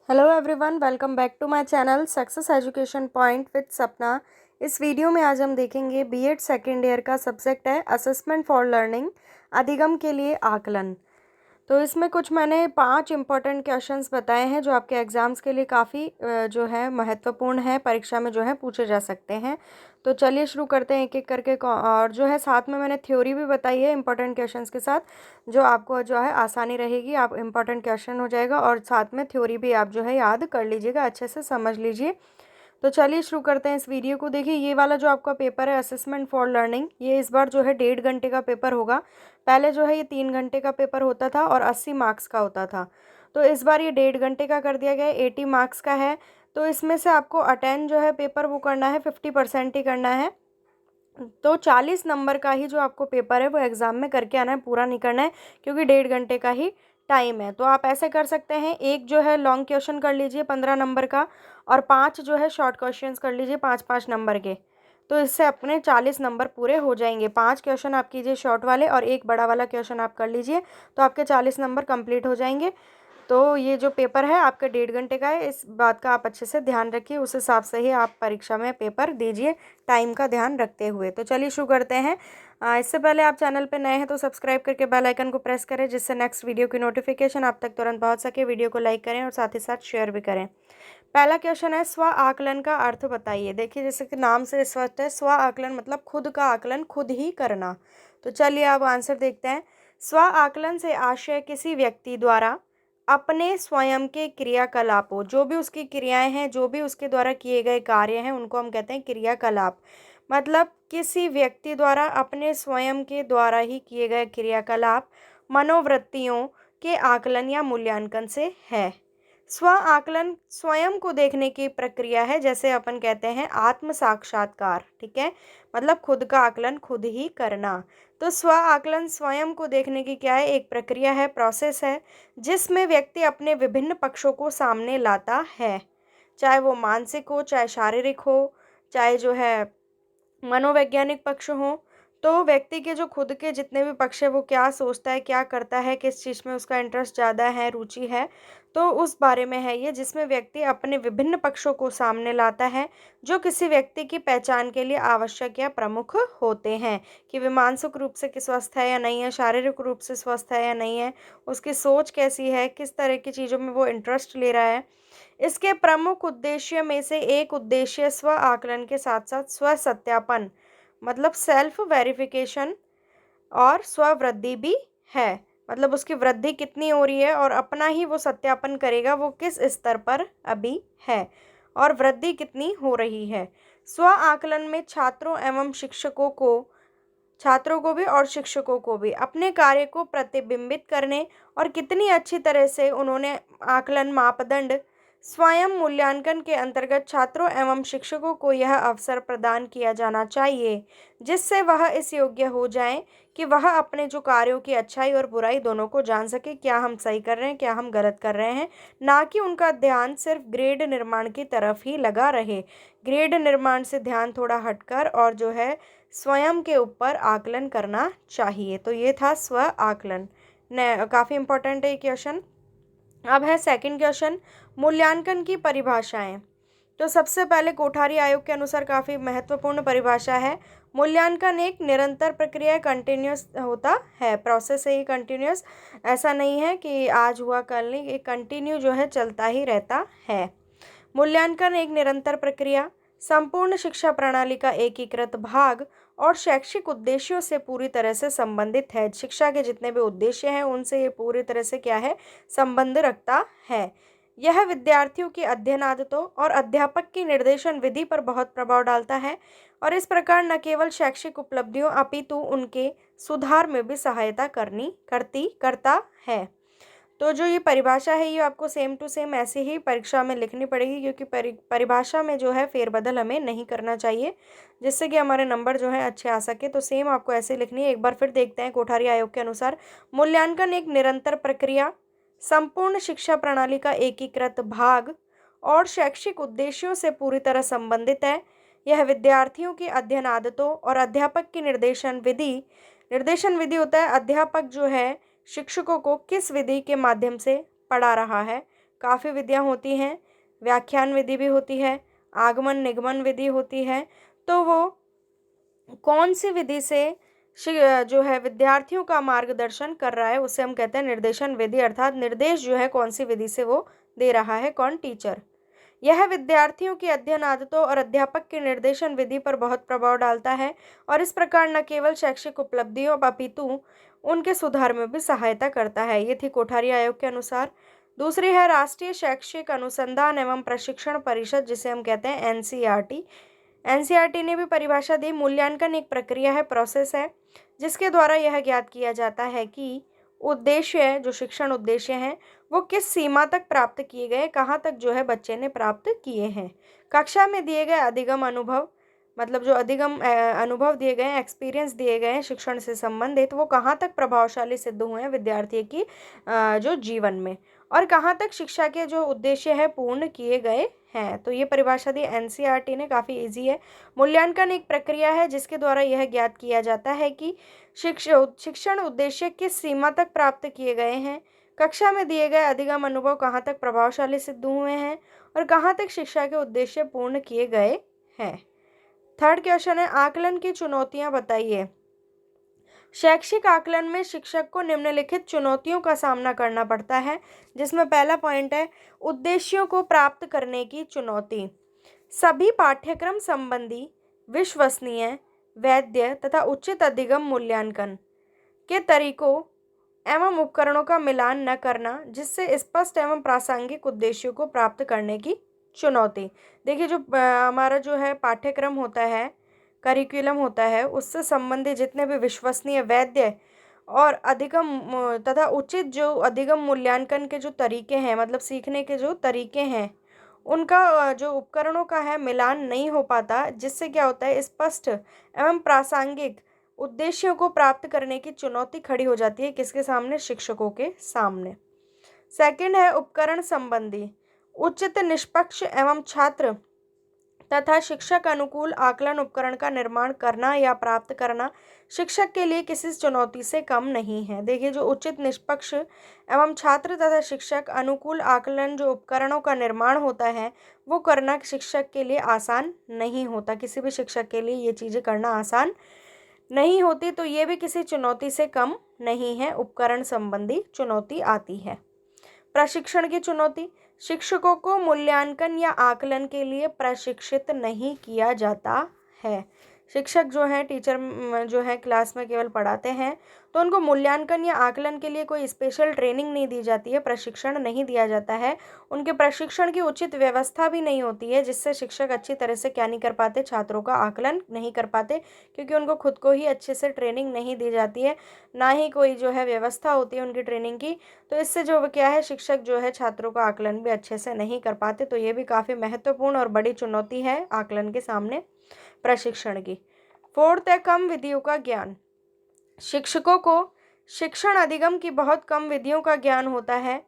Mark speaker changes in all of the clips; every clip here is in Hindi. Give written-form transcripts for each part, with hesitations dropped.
Speaker 1: Hello everyone, welcome back to my channel success education point with Sapna. इस वीडियो में आज हम देखेंगे बीएड सेकेंड ईयर का सब्जेक्ट है असेसमेंट फॉर लर्निंग, अधिगम के लिए आकलन। तो इसमें कुछ मैंने 5 इम्पॉर्टेंट क्वेश्चंस बताए हैं जो आपके एग्ज़ाम्स के लिए काफ़ी जो है महत्वपूर्ण है, परीक्षा में जो है पूछे जा सकते हैं। तो चलिए शुरू करते हैं एक एक करके। और जो है साथ में मैंने थ्योरी भी बताई है इम्पॉर्टेंट क्वेश्चंस के साथ, जो आपको जो है आसानी रहेगी। आप इम्पॉर्टेंट क्वेश्चन हो जाएगा और साथ में थ्योरी भी आप जो है याद कर लीजिएगा, अच्छे से समझ लीजिए। तो चलिए शुरू करते हैं इस वीडियो को। देखिए, ये वाला जो आपका पेपर है असेसमेंट फॉर लर्निंग, ये इस बार जो है 1.5 घंटे का पेपर होगा। पहले जो है ये 3 घंटे का पेपर होता था और 80 मार्क्स का होता था। तो इस बार ये 1.5 घंटे का कर दिया गया है, 80 मार्क्स का है। तो इसमें से आपको अटेंड जो है पेपर वो करना है 50% ही करना है। तो 40 नंबर का ही जो आपको पेपर है वो एग्ज़ाम में करके आना है, पूरा नहीं करना है, क्योंकि 1.5 घंटे का ही टाइम है। तो आप ऐसे कर सकते हैं, एक जो है लॉन्ग क्वेश्चन कर लीजिए 15 नंबर का, और 5 जो है शॉर्ट क्वेश्चंस कर लीजिए 5-5 नंबर के। तो इससे अपने 40 नंबर पूरे हो जाएंगे। 5 क्वेश्चन आप कीजिए शॉर्ट वाले और एक बड़ा वाला क्वेश्चन आप कर लीजिए, तो आपके 40 नंबर कंप्लीट हो जाएंगे। तो ये जो पेपर है आपका 1.5 घंटे का है, इस बात का आप अच्छे से ध्यान रखिए, उस हिसाब से ही आप परीक्षा में पेपर दीजिए, टाइम का ध्यान रखते हुए। तो चलिए शुरू करते हैं। इससे पहले आप चैनल पे नए हैं तो सब्सक्राइब करके बेल आइकन को प्रेस करें, जिससे नेक्स्ट वीडियो की नोटिफिकेशन आप तक तुरंत पहुंच सके। वीडियो को लाइक करें और साथ ही साथ शेयर भी करें। पहला क्वेश्चन है, स्व आकलन का अर्थ बताइए। देखिए, जैसे कि नाम से स्पष्ट है, स्व आकलन मतलब खुद का आकलन खुद ही करना। तो चलिए अब आंसर देखते हैं। स्व आकलन से आशय किसी व्यक्ति द्वारा अपने स्वयं के क्रियाकलापों, जो भी उसकी क्रियाएं हैं, जो भी उसके द्वारा किए गए कार्य हैं, उनको हम कहते हैं क्रियाकलाप। मतलब किसी व्यक्ति द्वारा अपने स्वयं के द्वारा ही किए गए क्रियाकलाप, मनोवृत्तियों के आकलन या मूल्यांकन से है। स्व आकलन स्वयं को देखने की प्रक्रिया है, जैसे अपन कहते हैं आत्म साक्षात्कार। ठीक है, मतलब खुद का आकलन खुद ही करना। तो स्व आकलन स्वयं को देखने की क्या है, एक प्रक्रिया है, प्रोसेस है, जिसमें व्यक्ति अपने विभिन्न पक्षों को सामने लाता है, चाहे वो मानसिक हो, चाहे शारीरिक हो, चाहे जो है मनोवैज्ञानिक पक्ष हो। तो व्यक्ति के जो खुद के जितने भी पक्ष है, वो क्या सोचता है, क्या करता है, किस चीज़ में उसका इंटरेस्ट ज़्यादा है, रुचि है, तो उस बारे में है ये, जिसमें व्यक्ति अपने विभिन्न पक्षों को सामने लाता है, जो किसी व्यक्ति की पहचान के लिए आवश्यक या प्रमुख होते हैं, कि वे मानसिक रूप से स्वस्थ है या नहीं है, शारीरिक रूप से स्वस्थ है या नहीं है, उसकी सोच कैसी है, किस तरह की चीज़ों में वो इंटरेस्ट ले रहा है। इसके प्रमुख उद्देश्य में से एक उद्देश्य स्व आकलन के साथ साथ स्व सत्यापन, मतलब सेल्फ वेरिफिकेशन और स्ववृद्धि भी है। मतलब उसकी वृद्धि कितनी हो रही है और अपना ही वो सत्यापन करेगा वो किस स्तर पर अभी है और वृद्धि कितनी हो रही है। स्व आकलन में छात्रों को भी और शिक्षकों को भी अपने कार्य को प्रतिबिंबित करने और कितनी अच्छी तरह से उन्होंने आकलन मापदंड स्वयं मूल्यांकन के अंतर्गत छात्रों एवं शिक्षकों को यह अवसर प्रदान किया जाना चाहिए, जिससे वह इस योग्य हो जाएं कि वह अपने जो कार्यों की अच्छाई और बुराई दोनों को जान सके, क्या हम सही कर रहे हैं, क्या हम गलत कर रहे हैं, ना कि उनका ध्यान सिर्फ ग्रेड निर्माण की तरफ ही लगा रहे। ग्रेड निर्माण से ध्यान थोड़ा हटकर और जो है स्वयं के ऊपर आकलन करना चाहिए। तो ये था स्व आकलन। काफ़ी इंपॉर्टेंट है ये क्वेश्चन। अब है सेकंड क्वेश्चन, मूल्यांकन की परिभाषाएं। तो सबसे पहले कोठारी आयोग के अनुसार काफ़ी महत्वपूर्ण परिभाषा है, मूल्यांकन एक निरंतर प्रक्रिया, कंटिन्यूस होता है, प्रोसेस है ये, कंटिन्यूस, ऐसा नहीं है कि आज हुआ कल नहीं, ये कंटिन्यू जो है चलता ही रहता है। मूल्यांकन एक निरंतर प्रक्रिया, संपूर्ण शिक्षा प्रणाली का एकीकृत भाग और शैक्षिक उद्देश्यों से पूरी तरह से संबंधित है। शिक्षा के जितने भी उद्देश्य हैं उनसे ये पूरी तरह से क्या है, संबंध रखता है। यह विद्यार्थियों की अध्ययन आदतों और अध्यापक की निर्देशन विधि पर बहुत प्रभाव डालता है और इस प्रकार न केवल शैक्षिक उपलब्धियों अपितु उनके सुधार में भी सहायता करता है। तो जो ये परिभाषा है ये आपको सेम टू सेम ऐसे ही परीक्षा में लिखनी पड़ेगी, क्योंकि परिभाषा में जो है फेरबदल हमें नहीं करना चाहिए, जिससे कि हमारे नंबर जो है अच्छे आ सके। तो सेम आपको ऐसे लिखनी है। एक बार फिर देखते हैं, कोठारी आयोग के अनुसार मूल्यांकन एक निरंतर प्रक्रिया, संपूर्ण शिक्षा प्रणाली का एकीकृत भाग और शैक्षिक उद्देश्यों से पूरी तरह संबंधित है। यह विद्यार्थियों की अध्ययन आदतों और अध्यापक की निर्देशन विधि होता है, अध्यापक जो है शिक्षकों को किस विधि के माध्यम से पढ़ा रहा है, काफ़ी विधियाँ होती हैं, व्याख्यान विधि भी होती है, आगमन निगमन विधि होती है। तो वो कौन सी विधि से जो है विद्यार्थियों का मार्गदर्शन कर रहा है, उसे हम कहते हैं निर्देशन विधि, अर्थात निर्देश जो है कौन सी विधि से वो दे रहा है, कौन, टीचर। यह विद्यार्थियों की अध्ययन आदतों और अध्यापक की निर्देशन विधि पर बहुत प्रभाव डालता है और इस प्रकार न केवल शैक्षिक उपलब्धियों अपितु उनके सुधार में भी सहायता करता है। ये थी कोठारी आयोग के अनुसार। दूसरी है राष्ट्रीय शैक्षिक अनुसंधान एवं प्रशिक्षण परिषद, जिसे हम कहते हैं एनसीईआरटी। एनसीईआरटी ने भी परिभाषा दी, मूल्यांकन एक प्रक्रिया है, प्रोसेस है, जिसके द्वारा यह ज्ञात किया जाता है कि उद्देश्य, जो शिक्षण उद्देश्य हैं, वो किस सीमा तक प्राप्त किए गए, कहाँ तक जो है बच्चे ने प्राप्त किए हैं। कक्षा में दिए गए अधिगम अनुभव, मतलब जो अधिगम अनुभव दिए गए हैं, एक्सपीरियंस दिए गए हैं शिक्षण से संबंधित, वो कहाँ तक प्रभावशाली सिद्ध हुए हैं विद्यार्थी की जो जीवन में, और कहाँ तक शिक्षा के जो उद्देश्य है पूर्ण किए गए हैं। तो ये परिभाषा दी एनसीईआरटी ने, काफ़ी इजी है। मूल्यांकन एक प्रक्रिया है जिसके द्वारा यह ज्ञात किया जाता है कि शिक्षण उद्देश्य किस सीमा तक प्राप्त किए गए हैं, कक्षा में दिए गए अधिगम अनुभव कहाँ तक प्रभावशाली सिद्ध हुए हैं, और कहाँ तक शिक्षा के उद्देश्य पूर्ण किए गए हैं। थर्ड क्वेश्चन है, आकलन की चुनौतियां बताइए। शैक्षिक आकलन में शिक्षक को निम्नलिखित चुनौतियों का सामना करना पड़ता है, जिसमें पहला पॉइंट है उद्देश्यों को प्राप्त करने की चुनौती। सभी पाठ्यक्रम संबंधी विश्वसनीय, वैध तथा उचित अधिगम मूल्यांकन के तरीकों एवं उपकरणों का मिलान न करना, जिससे स्पष्ट एवं प्रासंगिक उद्देश्यों को प्राप्त करने की चुनौती। देखिए, जो हमारा जो है पाठ्यक्रम होता है, करिकुलम होता है, उससे संबंधित जितने भी विश्वसनीय, वैध और अधिगम तथा उचित जो अधिगम मूल्यांकन के जो तरीके हैं, मतलब सीखने के जो तरीके हैं, उनका जो उपकरणों का है मिलान नहीं हो पाता, जिससे क्या होता है स्पष्ट एवं प्रासंगिक उद्देश्यों को प्राप्त करने की चुनौती खड़ी हो जाती है, किसके सामने, शिक्षकों के सामने। सेकंड है उपकरण संबंधी, उचित, निष्पक्ष एवं छात्र तथा शिक्षक अनुकूल आकलन उपकरण का निर्माण करना या प्राप्त करना शिक्षक के लिए किसी चुनौती से कम नहीं है। देखिए, जो उचित, निष्पक्ष एवं छात्र तथा शिक्षक अनुकूल आकलन जो उपकरणों का निर्माण होता है, वो करना शिक्षक के लिए आसान नहीं होता। किसी भी शिक्षक के लिए ये चीज़ें करना आसान नहीं होती, तो ये भी किसी चुनौती से कम नहीं है, उपकरण संबंधी चुनौती आती है। प्रशिक्षण की चुनौती, शिक्षकों को मूल्यांकन या आकलन के लिए प्रशिक्षित नहीं किया जाता है। शिक्षक जो है, टीचर जो है क्लास में केवल पढ़ाते हैं, तो उनको मूल्यांकन या आकलन के लिए कोई स्पेशल ट्रेनिंग नहीं दी जाती है, प्रशिक्षण नहीं दिया जाता है। उनके प्रशिक्षण की उचित व्यवस्था भी नहीं होती है, जिससे शिक्षक अच्छी तरह से क्या नहीं कर पाते, छात्रों का आकलन नहीं कर पाते, क्योंकि उनको खुद को ही अच्छे से ट्रेनिंग नहीं दी जाती है, ना ही कोई जो है व्यवस्था होती है उनकी ट्रेनिंग की। तो इससे जो क्या है, शिक्षक जो है छात्रों का आकलन भी अच्छे से नहीं कर पाते। तो ये भी काफ़ी महत्वपूर्ण और बड़ी चुनौती है आकलन के सामने प्रशिक्षण की। फोर्थ है कम विधियों का ज्ञान। शिक्षकों को शिक्षण अधिगम की बहुत कम विधियों का ज्ञान होता है,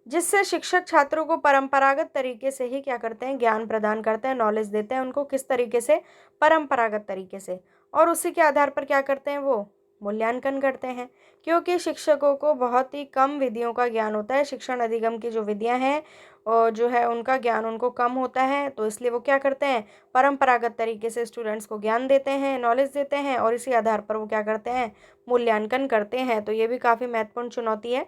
Speaker 1: जिससे शिक्षक छात्रों को परंपरागत तरीके से ही क्या करते हैं, ज्ञान प्रदान करते हैं, नॉलेज देते हैं उनको। किस तरीके से, परंपरागत तरीके से, और उसी के आधार पर क्या करते हैं, वो मूल्यांकन करते हैं। क्योंकि शिक्षकों को बहुत ही कम विधियों का ज्ञान होता है, शिक्षण अधिगम की जो विधियां हैं और जो है उनका ज्ञान उनको कम होता है, तो इसलिए वो क्या करते हैं, परंपरागत तरीके से स्टूडेंट्स को ज्ञान देते हैं, नॉलेज देते हैं, और इसी आधार पर वो क्या करते हैं, मूल्यांकन करते हैं। तो ये भी काफ़ी महत्वपूर्ण चुनौती है।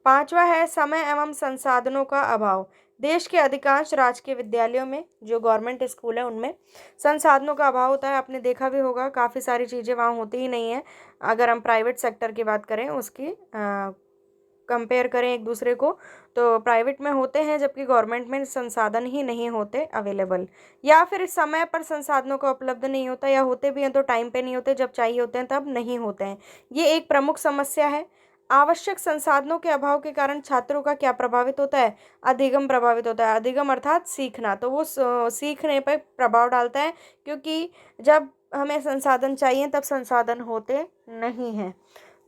Speaker 1: पांचवा है समय एवं संसाधनों का अभाव। देश के अधिकांश राजकीय विद्यालयों में, जो गवर्नमेंट स्कूल है, उनमें संसाधनों का अभाव होता है। आपने देखा भी होगा, काफ़ी सारी चीज़ें वहाँ होती ही नहीं है। अगर हम प्राइवेट सेक्टर की बात करें, उसकी कंपेयर करें एक दूसरे को, तो प्राइवेट में होते हैं, जबकि गवर्नमेंट में संसाधन ही नहीं होते अवेलेबल, या फिर इस समय पर संसाधनों का उपलब्ध नहीं होता, या होते भी हैं तो टाइम पे नहीं होते, जब चाहिए होते हैं तब नहीं होते हैं। ये एक प्रमुख समस्या है। आवश्यक संसाधनों के अभाव के कारण छात्रों का क्या प्रभावित होता है, अधिगम प्रभावित होता है। अधिगम अर्थात सीखना, तो वो सीखने पर प्रभाव डालता है, क्योंकि जब हमें संसाधन चाहिए तब संसाधन होते नहीं हैं,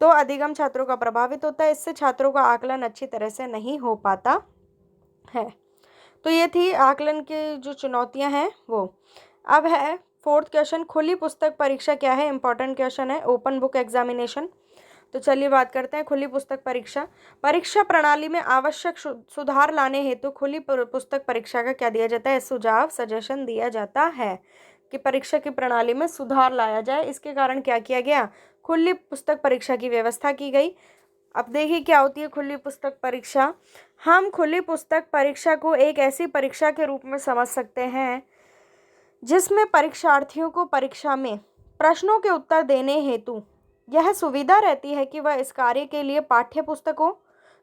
Speaker 1: तो अधिगम छात्रों का प्रभावित होता है। इससे छात्रों का आकलन अच्छी तरह से नहीं हो पाता है। तो ये थी आकलन की जो चुनौतियां हैं वो। अब है फोर्थ क्वेश्चन, खुली पुस्तक परीक्षा क्या है, इंपॉर्टेंट क्वेश्चन है, ओपन बुक एग्जामिनेशन। तो चलिए बात करते हैं खुली पुस्तक परीक्षा। परीक्षा प्रणाली में आवश्यक सुधार लाने हेतु खुली पुस्तक परीक्षा का क्या दिया जाता है? सुझाव, सजेशन दिया जाता है कि परीक्षा की प्रणाली में सुधार लाया जाए। इसके कारण क्या किया गया? खुली पुस्तक परीक्षा की व्यवस्था की गई। अब देखिए क्या होती है खुली पुस्तक परीक्षा। हम खुली पुस्तक परीक्षा को एक ऐसी परीक्षा के रूप में समझ सकते हैं जिसमें परीक्षार्थियों को परीक्षा में प्रश्नों के उत्तर देने हेतु यह सुविधा रहती है कि वह इस कार्य के लिए पाठ्य पुस्तकों,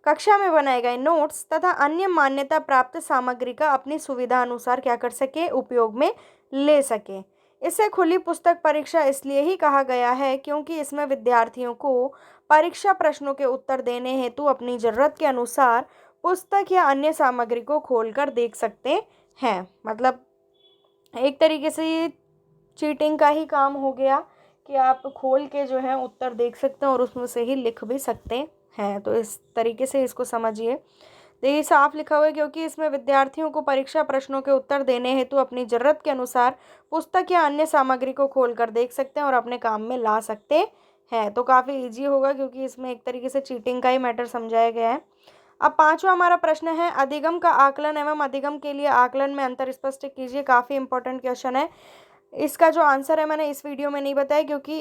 Speaker 1: कक्षा में बनाए गए नोट्स तथा अन्य मान्यता प्राप्त सामग्री का अपनी सुविधा अनुसार क्या कर सके? उपयोग में ले सके। इसे खुली पुस्तक परीक्षा इसलिए ही कहा गया है क्योंकि इसमें विद्यार्थियों को परीक्षा प्रश्नों के उत्तर देने हेतु अपनी जरूरत के अनुसार पुस्तक या अन्य सामग्री को खोलकर देख सकते हैं। मतलब एक तरीके से ये चीटिंग का ही काम हो गया कि आप खोल के जो है उत्तर देख सकते हैं और उसमें से ही लिख भी सकते हैं। तो इस तरीके से इसको समझिए। देखिए साफ लिखा हुआ है क्योंकि इसमें विद्यार्थियों को परीक्षा प्रश्नों के उत्तर देने हेतु अपनी ज़रूरत के अनुसार पुस्तक या अन्य सामग्री को खोलकर देख सकते हैं और अपने काम में ला सकते हैं। तो काफ़ी ईजी होगा क्योंकि इसमें एक तरीके से चीटिंग का ही मैटर समझाया गया है। अब पांचवा हमारा प्रश्न है, अधिगम का आकलन एवं अधिगम के लिए आकलन में अंतर स्पष्ट कीजिए। काफ़ी इंपॉर्टेंट क्वेश्चन है। इसका जो आंसर है मैंने इस वीडियो में नहीं बताया क्योंकि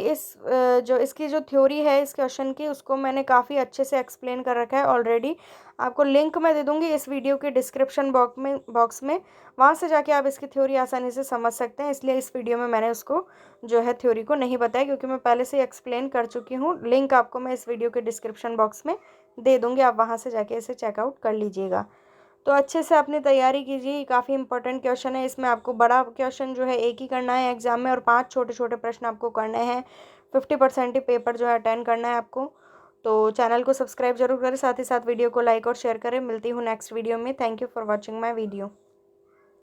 Speaker 1: इसकी जो थ्योरी है इस क्वेश्चन की उसको मैंने काफ़ी अच्छे से एक्सप्लेन कर रखा है ऑलरेडी। आपको लिंक मैं दे दूंगी इस वीडियो के डिस्क्रिप्शन बॉक्स में, वहाँ से जाके आप इसकी थ्योरी आसानी से समझ सकते हैं। इसलिए इस वीडियो में मैंने उसको जो है थ्योरी को नहीं बताया क्योंकि मैं पहले से एक्सप्लेन कर चुकी हूँ। लिंक आपको मैं इस वीडियो के डिस्क्रिप्शन बॉक्स में दे दूँगी, आप वहाँ से जाके इसे चेकआउट कर लीजिएगा। तो अच्छे से अपनी तैयारी कीजिए, काफ़ी इंपॉर्टेंट क्वेश्चन है। इसमें आपको बड़ा क्वेश्चन जो है एक ही करना है एग्जाम में और 5 छोटे छोटे प्रश्न आपको करने हैं। 50% ही पेपर जो है अटेंड करना है आपको। तो चैनल को सब्सक्राइब जरूर करें, साथ ही साथ वीडियो को लाइक और शेयर करें। मिलती हूँ नेक्स्ट वीडियो में। Thank you for watching my video.